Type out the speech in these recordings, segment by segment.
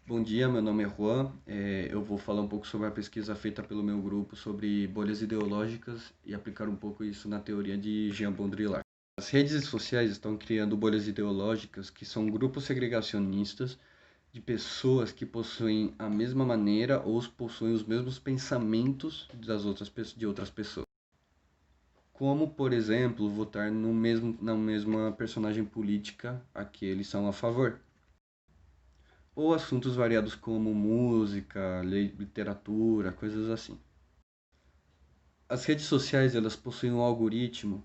Bom dia, meu nome é Juan. Eu vou falar um pouco sobre a pesquisa feita pelo meu grupo sobre bolhas ideológicas e aplicar um pouco isso na teoria de Jean Baudrillard. As redes sociais estão criando bolhas ideológicas que são grupos segregacionistas de pessoas que possuem a mesma maneira ou possuem os mesmos pensamentos de outras pessoas. Como, por exemplo, votar na mesma personagem política a que eles são a favor ou assuntos variados como música, literatura, coisas assim. As redes sociais elas possuem um algoritmo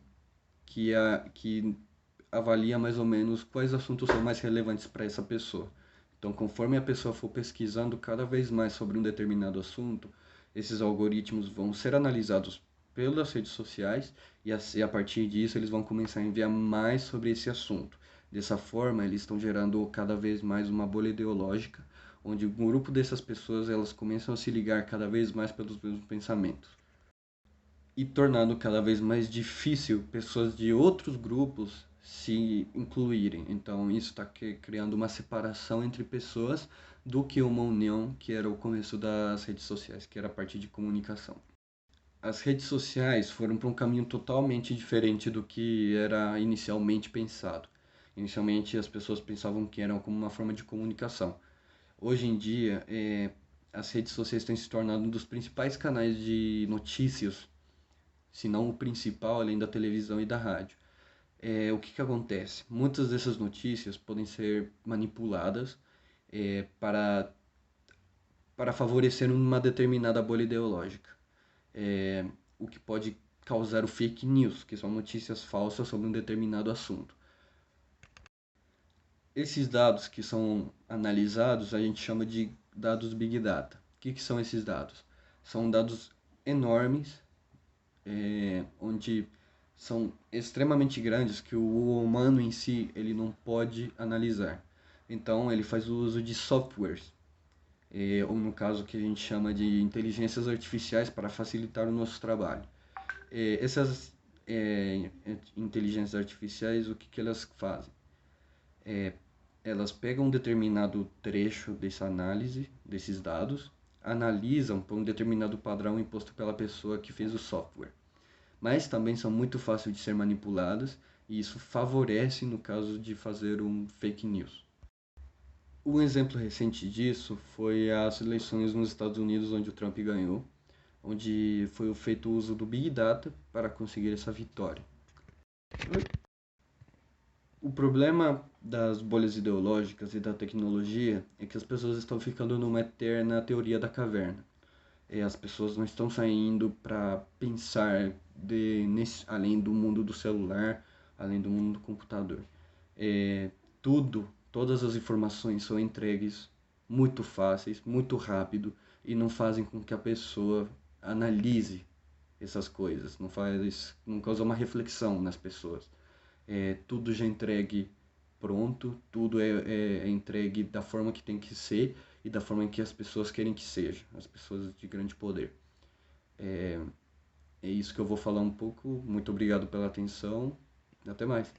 que avalia mais ou menos quais assuntos são mais relevantes para essa pessoa. Então, conforme a pessoa for pesquisando cada vez mais sobre um determinado assunto, esses algoritmos vão ser analisados pelas redes sociais e a partir disso eles vão começar a enviar mais sobre esse assunto. Dessa forma, eles estão gerando cada vez mais uma bolha ideológica, onde um grupo dessas pessoas elas começam a se ligar cada vez mais pelos mesmos pensamentos e tornando cada vez mais difícil pessoas de outros grupos se incluírem. Então, isso está criando uma separação entre pessoas do que uma união, que era o começo das redes sociais, que era a parte de comunicação. As redes sociais foram para um caminho totalmente diferente do que era inicialmente pensado. Inicialmente, as pessoas pensavam que eram como uma forma de comunicação. Hoje em dia, as redes sociais têm se tornado um dos principais canais de notícias, se não o principal, além da televisão e da rádio. O que acontece? Muitas dessas notícias podem ser manipuladas para favorecer uma determinada bolha ideológica, o que pode causar o fake news, que são notícias falsas sobre um determinado assunto. Esses dados que são analisados a gente chama de dados Big Data. O que são esses dados? São dados enormes, onde são extremamente grandes que o humano em si ele não pode analisar. Então ele faz o uso de softwares, ou no caso que a gente chama de inteligências artificiais para facilitar o nosso trabalho. Essas inteligências artificiais, o que elas fazem? Elas pegam um determinado trecho dessa análise, desses dados, analisam por um determinado padrão imposto pela pessoa que fez o software, mas também são muito fáceis de ser manipuladas e isso favorece no caso de fazer um fake news. Um exemplo recente disso foi as eleições nos Estados Unidos, onde o Trump ganhou, onde foi feito uso do Big Data para conseguir essa vitória. O problema das bolhas ideológicas e da tecnologia é que as pessoas estão ficando numa eterna teoria da caverna. As pessoas não estão saindo para pensar além do mundo do celular, além do mundo do computador. Todas as informações são entregues muito fáceis, muito rápido e não fazem com que a pessoa analise essas coisas, não causa uma reflexão nas pessoas. Tudo já entregue pronto, tudo é entregue da forma que tem que ser e da forma que as pessoas querem que seja, as pessoas de grande poder. É isso que eu vou falar um pouco. Muito obrigado pela atenção. Até mais.